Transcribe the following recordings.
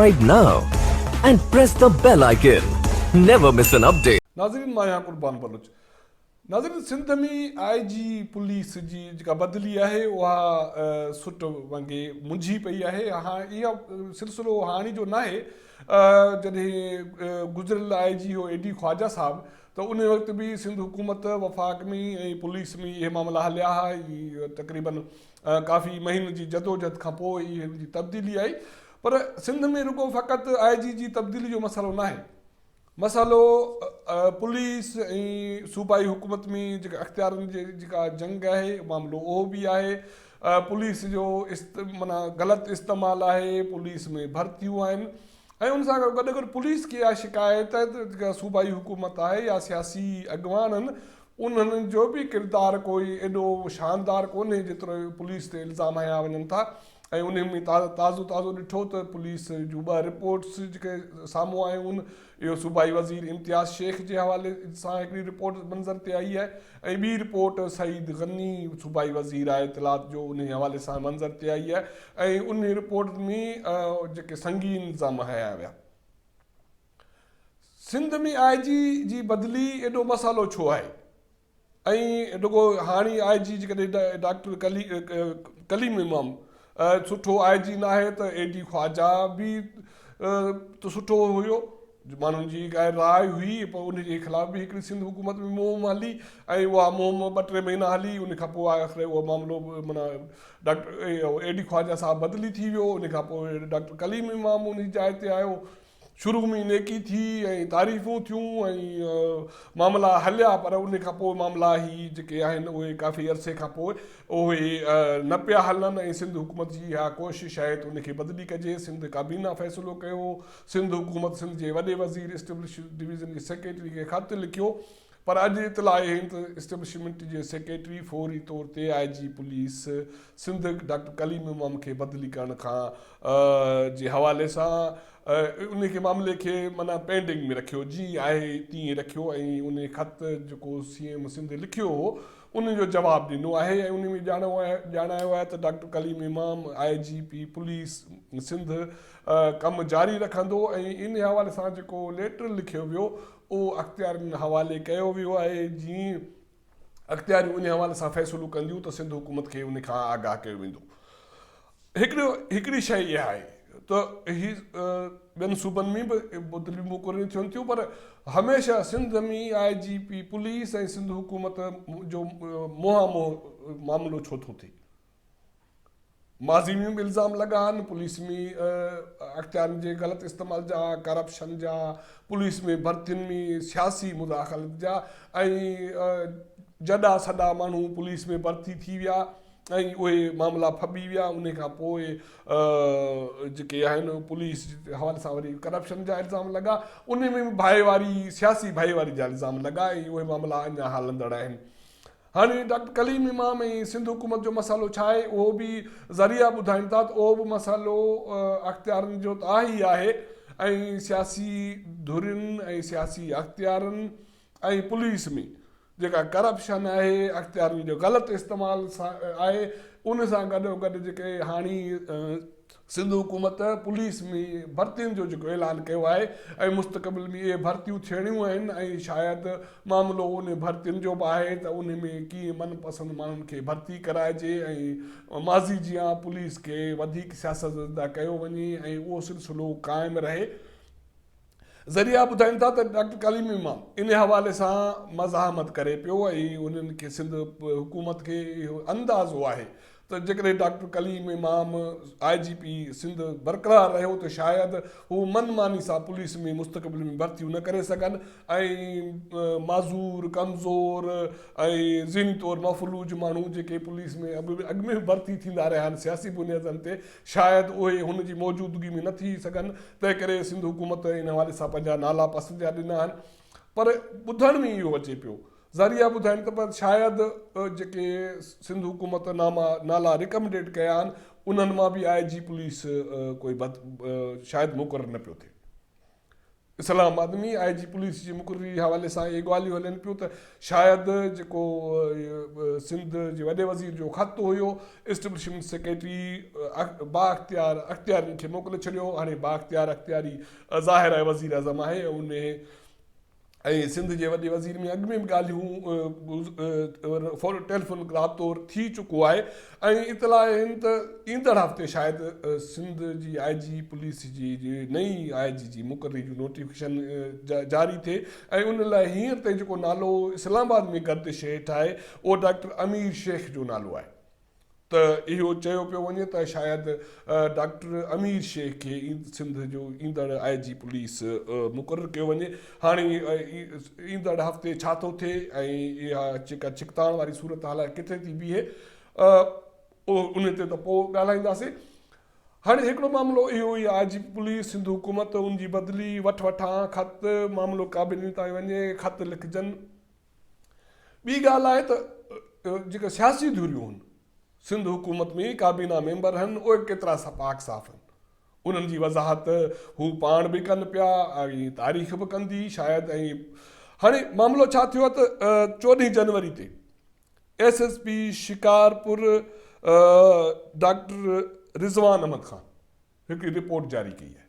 Subscribe now and press the bell icon. Never miss an update. नाज़रीन मां आहियां क़ुर्बान बलूच। नाज़रीन सिंध में IG पुलिस जी जेका बदिली आहे उहा सुट वांगुरु मुंझी पई आहे। इहा सिलसिलो हाणे जो न आहे, जॾहिं गुज़िरियल IG हो AD ख्वाजा साहब, त उन वक़्तु बि सिंध हुकूमत वफ़ाक़ में ऐं पुलिस में इहे मामला हलिया हुआ। तक़रीबन काफ़ी महीननि जी जदोजहद खां पोइ इहे जी तब्दीली आई। पर सिंध में रुगो फ़क़ति IG जी तब्दीली जो मसइलो न आहे। मसालो पुलिस ऐं सूबाई हुकूमत में जेका अख़्तियारनि जे जेका जंग आहे मामिलो उहो बि आहे। पुलिस जो माना ग़लति इस्तेमालु आहे, पुलिस में भर्तियूं आहिनि ऐं उन सां गॾु गॾु पुलिस खे इहा शिकायत जेका सूबाई हुकूमत आहे या सियासी अॻवान आहिनि उन्हनि जो बि किरदारु कोई एॾो शानदार कोन्हे जेतिरो पुलिस ते इल्ज़ाम हया वञनि था। ऐं उन में ताज़ो ॾिठो त पुलिस जूं 2 रिपोर्ट्स जेके साम्हूं आयूं आहिनि। इहो सूबाई वज़ीर इम्तियाज़ शेख जे हवाले सां हिकिड़ी रिपोर्ट मंज़र ते आई आहे ऐं ॿी रिपोर्ट सईद गनी सूबाई वज़ीर आहे इतलात जो, उन हवाले सां मंज़र ते आई आहे ऐं उन रिपोर्ट में जेके संगीन इल्ज़ाम हया विया। सिंध में IG जी बदिली एॾो मसालो छो आहे? ऐं रुगो हाणे IG जेकॾहिं डॉक्टर कलीम इमाम सुठो IG न आहे त AD ख्वाजा बि त सुठो हुयो, माण्हुनि जी राय हुई, पोइ उनजे ख़िलाफ़ बि हिकिड़ी सिंध हुकूमत में मुहिम हली ऐं उहा मुहिम 2-3 महीना हली। उन खां पोइ आख़िर उहो मामिलो माना डॉक्टर AD ख्वाजा साहब बदिली थी वियो। उन खां पोइ डॉक्टर कलीम इमाम उन जाइ ते आयो। शुरू में नेकी थी ऐं तारीफ़ूं थियूं ऐं मामला हलिया, पर उन खां पोइ मामला ही जेके आहिनि उहे काफ़ी अरसे खां पोइ उहे न पिया हलनि ऐं सिंध हुकूमत जी इहा कोशिशि आहे त उनखे बदिली कजे। सिंध काबीना फ़ैसिलो कयो, सिंध हुकूमत सिंध जे वॾे वज़ीर इस्टेब्लिश डिवीज़न जे सेक्रेटरी खे ख़त लिखियो, पर अॼु इतला आहे त इस्टेब्लिशमेंट जे सेक्रेटरी फौरी तौर ते IG police Sindh doctor Kaleem Imam खे बदिली करण खां जे हवाले सां उनखे मामले खे माना पेंडिंग में रखियो, जीअं आहे तीअं रखियो ऐं उन ख़त जेको CM सिंध लिखियो हो उनजो जवाबु ॾिनो आहे ऐं उन में ॼाणायो आहे त डॉक्टर कलीम इमाम IGP पुलिस सिंध कमु जारी रखंदो ऐं इन हवाले सां जेको लेटर लिखियो वियो उहो अख़्तियारनि हवाले कयो वियो आहे। जीअं अख़्तियारियूं उन हवाले सां फ़ैसिलो कंदियूं त सिंध हुकूमत खे उन खां आगाह कयो वेंदो। हिकिड़ी शइ इहा आहे त ही ॿियनि सूबनि में बि बदिलियूं मुक़ररियूं थियनि थियूं, पर हमेशह सिंध में IGP पुलिस ऐं सिंध हुकूमत जो मुंहां मामिलो छो थो थिए? माज़ी में बि इल्ज़ाम लॻा आहिनि पुलिस में अख़्तियारनि जे ग़लति इस्तेमाल जा, करप्शन जा, पुलिस में भर्तियुनि में सियासी मुदाख़लत जा ऐं जॾा सॾा माण्हू पुलिस में भर्ती थी विया ऐं उहे मामला फॿी विया। उन खां पोइ जेके आहिनि पुलिस जे हवाले सां वरी करप्शन जा इल्ज़ाम लॻा, उन में बि सियासी भाईवारी जा इल्ज़ाम लॻा ऐं उहे मामला अञा हलंदड़ आहिनि। हाणे डॉक्टर कलीम इमाम ऐं सिंध हुकूमत जो मसालो छा आहे उहो बि ज़रिया ॿुधाइनि था त उहो बि मसालो अख़्तियारनि जो त आहे ई आहे ऐं सियासी धुरियुनि ऐं सियासी अख़्तियारनि ऐं पुलिस में जेका करप्शन आहे, अख़्तियारनि जो ग़लति इस्तेमालु सां आहे। उन सां गॾोगॾु जेके हाणे सिंध हुकूमत पुलिस में भर्तियुनि जो जेको ऐलान कयो आहे ऐं मुस्तक़बिल में इहे भर्तियूं थियणियूं आहिनि ऐं शायदि मामिलो उन भर्तियुनि जो बि आहे त उन में कीअं मनपसंदि माण्हुनि खे भर्ती कराइजे ऐं माज़ी जीअं पुलिस खे वधीक सियासतदा कयो वञे ऐं उहो सिलसिलो क़ाइमु रहे। ज़रिया ॿुधाइनि था त डॉक्टर कलीम इमाम इन हवाले सां मज़ाहमत करे पियो ऐं उन्हनि खे सिंध हुकूमत खे इहो अंदाज़ो आहे त जेकॾहिं डॉक्टर कलीम इमाम IGP सिंध बरक़रार रहियो त शायदि हू मनमानी सां पुलिस में मुस्तक़बिल में भर्तियूं न करे सघनि ऐं माज़ूर, कमज़ोर ऐं ज़हनी तौरु मफ़लूज माण्हू जेके पुलिस में अॻु में भर्ती थींदा रहिया आहिनि सियासी बुनियादनि ते, शायदि उहे हुनजी मौजूदगी में न थी सघनि। तंहिं करे सिंध हुकूमत इन हवाले सां पंहिंजा नाला पसंदि जा ॾिना आहिनि। पर ॿुधण में इहो अचे पियो, ज़रिया ॿुधाइनि त पर शायदि जेके सिंध हुकूमत नाला रिकमेंडेड कया आहिनि उन्हनि मां बि IG पुलिस कोई शायदि मुक़ररु न पियो थिए। इस्लामाबाद में IG पुलिस जी मुक़ररी हवाले सां इहे ॻाल्हियूं हलनि पियूं त शायदि जेको सिंध जे वॾे वज़ीर जो ख़त हुयो एस्टेब्लिशमेंट सेक्रेटरी अख्तियारनि खे मोकिले छॾियो। हाणे अख्तियारी ज़ाहिर आहे वज़ीर आज़म आहे, उन ऐं सिंध जे वॾे वज़ीर में अॻु में बि ॻाल्हियूं टेलीफोन राब्तो थी चुको आहे ऐं इतला आहिनि त ईंदड़ हफ़्ते शायदि सिंध जी IG पुलिस जी नई IG जी मुक़ररी जो नोटिफिकेशन जारी थिए ऐं उन लाइ हींअर ताईं जेको नालो इस्लामाबाद में गर्दिश हेठि आहे उहो डॉक्टर अमीर शेख जो नालो आहे। त इहो चयो पियो वञे त शायदि डॉक्टर अमीर शेख खे सिंध जो ईंदड़ IG पुलिस मुक़ररु कयो वञे। हाणे ईंदड़ हफ़्ते छा थो थिए ऐं इहा जेका छिकताण वारी सूरत हाल आहे किथे थी बीहे उन ते त पोइ ॻाल्हाईंदासीं। हाणे हिकिड़ो मामिलो इहो ई आहे IG पुलिस सिंध हुकूमत उनजी बदिली वठां ख़त मामिलो काबिने ताईं वञे, ख़त लिखजनि। ॿी ॻाल्हि आहे त जेका सियासी धुरियूं आहिनि सिंध हुकूमत में काबीना मेंबर आहिनि उहे केतिरा पाक साफ़ आहिनि, उन्हनि जी वज़ाहत हू पाण बि कनि पिया ऐं तारीख़ बि कंदी शायदि। ऐं हाणे मामिलो छा थियो आहे त 14 जनवरी ते SSP शिकारपुर डॉक्टर रिज़वान अहमद ख़ान हिकिड़ी रिपोर्ट जारी कई आहे।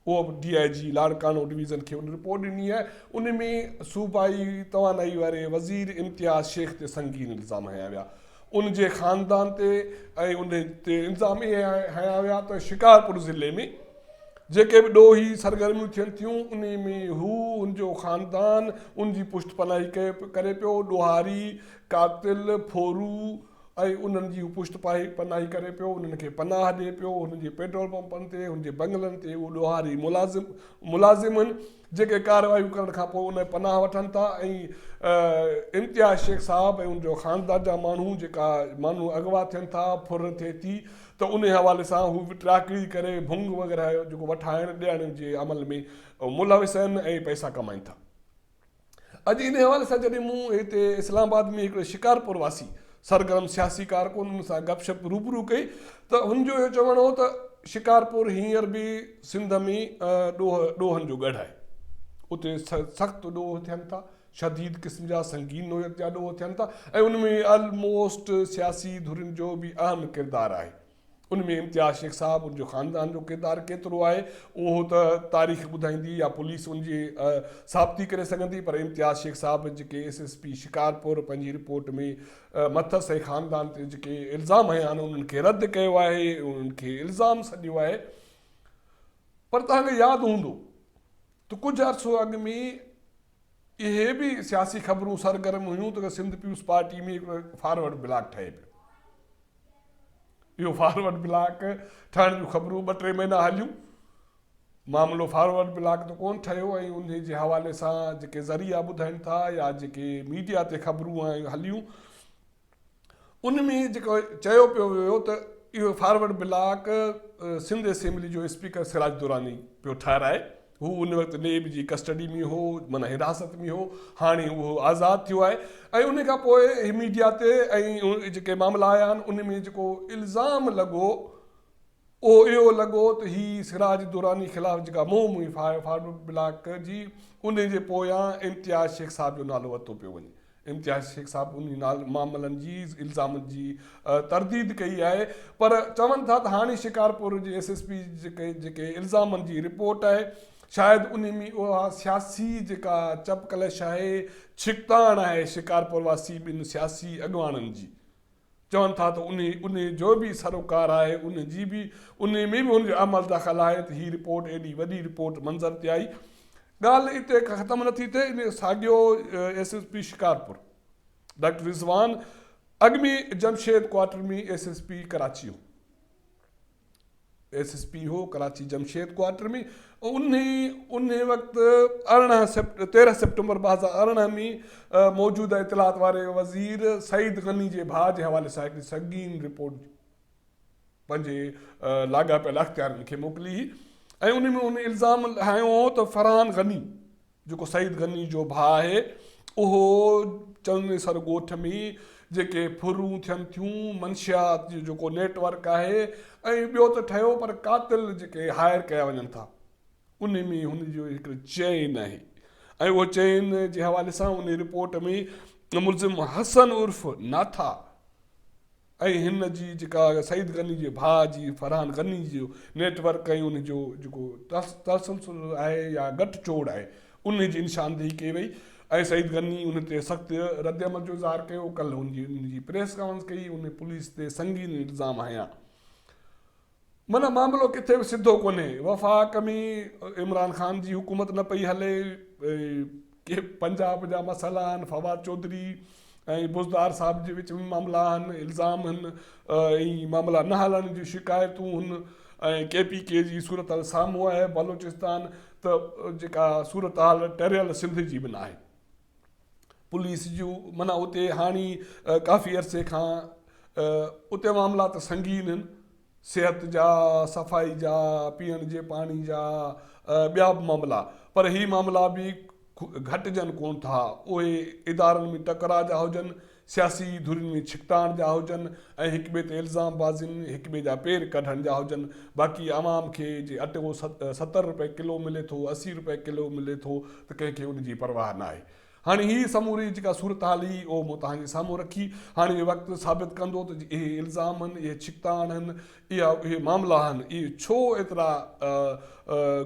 उहो DIG लाड़कानो डिवीज़न खे उन रिपोर्ट ॾिनी आहे। उन में सूबाई तवानाई वारे वज़ीर इम्तियाज़ शेख ते संगीन इल्ज़ाम हया विया, उन जे ख़ानदान ते ऐं उन ते इल्ज़ाम इहे हया विया त शिकारपुर ज़िले में जेके बि ॾोही सरगर्मियूं थियनि थियूं उन में हू उनजो ख़ानदान उनजी पुष्ट पनाही करे पियो, ॾोहारी कातिल फोरू ऐं उन्हनि जी पुष्ट पनाही करे पियो, उन्हनि खे पनाह ॾिए पियो। उन्हनि जे पेट्रोल पंपनि ते उन जे बंगलनि ते उहे ॾोहारी मुलाज़िम आहिनि जेके कार्रवाइयूं करण खां पोइ उन पनाह वठनि था। ऐं इम्तियाज़ शेख साहब ऐं उनजो ख़ानदान जा माण्हू जेका माण्हू अगवा थियनि था, फुर थिए थी त उन हवाले सां हू विटराकड़ी करे भुंग वग़ैरह जेको वठाइण ॾियण जे अमल में मुलविस आहिनि ऐं पैसा कमाइनि था। अॼु इन हवाले सां जॾहिं मूं हिते इस्लामाबाद में हिकिड़े शिकारपुर वासी सरगर्म सियासी कारकुन सां गपशप रूबरू कई त हुनजो इहो चवणु हो त शिकारपुर हींअर बि सिंध में ॾोहनि जो गढ़ आहे, उते सख़्तु ॾोह थियनि था, शदीद क़िस्म जा संगीन नोयत जा ॾोह थियनि था ऐं उन में ऑलमोस्ट सियासी धुरियुनि जो बि अहम किरदारु आहे। उनमें इम्तियाज़ शेख साहब उनजो ख़ानदान जो किरदारु केतिरो आहे उहो त तारीख़ ॿुधाईंदी या पुलिस उनजी साबिती करे सघंदी, पर इम्तियाज़ शेख साहब जेके SSP शिकारपुर पंहिंजी रिपोर्ट में मथस ऐं ख़ानदान ते जेके इल्ज़ाम हया आहिनि उन्हनि खे रद्द कयो आहे, उन्हनि खे इल्ज़ाम सॼो आहे। पर तव्हांखे यादि हूंदो त कुझु अर्सो अॻु में इहे बि सियासी ख़बरूं सरगर्म हुयूं त सिंध पीपुल्स पार्टी में हिकिड़ो फॉरवर्ड ब्लॉक ठहे पियो। इहो फॉरवर्ड ब्लॉक ठहण जूं ख़बरूं 2-3 महीना हलियूं, मामिलो फॉरवर्ड ब्लॉक त कोन ठहियो ऐं उन जे हवाले सां जेके ज़रिया ॿुधाइनि था या जेके मीडिया ते ख़बरूं हलियूं उन में जेको चयो पियो वियो त इहो फॉरवर्ड ब्लॉक सिंध असेंबली जो स्पीकर सिराज दुरानी पियो ठाराए। हू उन वक़्तु नेब जी कस्टडी में हो, माना हिरासत में हो, हाणे उहो आज़ादु थियो आहे। ऐं उन खां पोइ मीडिया ते ऐं जेके मामला आया आहिनि उन में जेको इल्ज़ाम लॻो उहो इहो लॻो त हीअ सिराज दुरानी ख़िलाफ़ु जेका मुहिम हुई फॉरवर्ड ब्लॉक जी उन जे पोयां इम्तियाज़ शेख साहब जो नालो वरितो पियो वञे। इम्तियाज़ शेख साहब उन मामलनि जी इल्ज़ामनि जी तरदीद कई आहे, पर चवनि था त हाणे शिकारपुर जे SSP जेके इल्ज़ामनि जी रिपोर्ट आहे शायदि उन में उहा सियासी जेका चपकलश आहे, छिकताण आहे शिकारपुर वासी ॿिनि सियासी अॻुवाननि जी, चवनि था त उन जो बि सरोकार आहे, उन में बि उनजो अमल दख़ल आहे त हीअ रिपोर्ट एॾी वॾी रिपोर्ट मंज़र ते आई। ॻाल्हि हिते ख़तमु नथी थिए, इन साॻियो SSP शिकारपुर डॉक्टर रिज़वान अॻु में जमशेद क्वार्टर में SSP कराची हो, SSP हो कराची जमशेद क्वार्टर में। उन वक़्तु 13 सितंबर 2018 में मौजूदा इतलात वारे वज़ीर सईद गनी जे भाउ जे हवाले सां हिकिड़ी संगीन रिपोर्ट पंहिंजे लाॻापियल अख़्तियारनि खे मोकिली हुई ऐं उन में उन इल्ज़ाम हयो हो त फरहान गनी जेको सईद गनी जो भाउ आहे उहो चंदनेसर ॻोठ में जेके फुरूं थियनि थियूं, मंशियात जो जेको नेटवर्क आहे ऐं ॿियो त ठहियो पर कातिल जेके हायर कया वञनि था उन में हुनजो हिकिड़ो चैन आहे ऐं उहो चैन जे हवाले सां उन रिपोर्ट में मुलज़िम हसन उर्फ़ नाथा ऐं हिन जी जेका सईद गनी जे भाउ जी फरहान गनी जो नेटवर्क ऐं उनजो जेको तसलसल आहे या गठजोड़ आहे उन जी निशानदेही कई वई ऐं सईद गनी उन ते सख़्तु रद्द अमल जो इज़हार कयो। कल्ह उनजी प्रेस कॉन्फ्रेंस कई, उन पुलिस ते संगीन इल्ज़ाम हयां। माना मामिलो किथे बि सिधो कोन्हे। वफ़ाक़ में इमरान ख़ान जी हुकूमत न पई हले, के पंजाब जा मसइला आहिनि, फवाद चौधरी ऐं बुज़दार साहिब जे विच में मामला आहिनि, इल्ज़ाम आहिनि ऐं मामला न हलण जूं शिकायतूं आहिनि ऐं KPK जी सूरत हाल साम्हूं आहे बलोचिस्तान, त जेका सूरत हाल टहिरियल सिंध जी बि न आहे। पुलिस जूं माना उते हाणे काफ़ी अरसे खां उते मामला त संगीन आहिनि, सिहत जा, सफ़ाई जा, पीअण जे पाणी जा, ॿिया बि मामला, पर ही मामला बि घटिजनि कोन था। उहे इदारनि में टकराअ जा हुजनि, सियासी धुरियुनि में छिकटाइण जा हुजनि ऐं हिक ॿिए ते इल्ज़ाम बाज़ियुनि, हिक ॿिए जा पेर कढण जा हुजनि। बाक़ी आवाम खे जे अटो 70 रुपए किलो मिले थो, 80 रुपए किलो मिले थो, त कंहिंखे उनजी परवाह न आहे। हाणे ही समूरी जेका सूरत हाल हुई उहो मूं तव्हांजे साम्हूं रखी। हाणे वक़्तु साबित कंदो त इहे इल्ज़ाम आहिनि, इहे छिकताण आहिनि, इहे मामला आहिनि, इहे छो एतिरा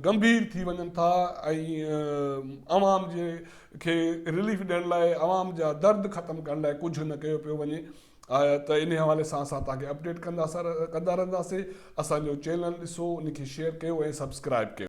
गंभीर थी वञनि था ऐं आवाम जे खे रिलीफ ॾियण लाइ, आवाम जा दर्द ख़तमु करण लाइ कुझु न कयो पियो वञे। त इन हवाले सां असां तव्हांखे अपडेट कंदा रहंदासीं। असांजो चैनल ॾिसो, उनखे शेयर कयो ऐं सब्सक्राइब कयो।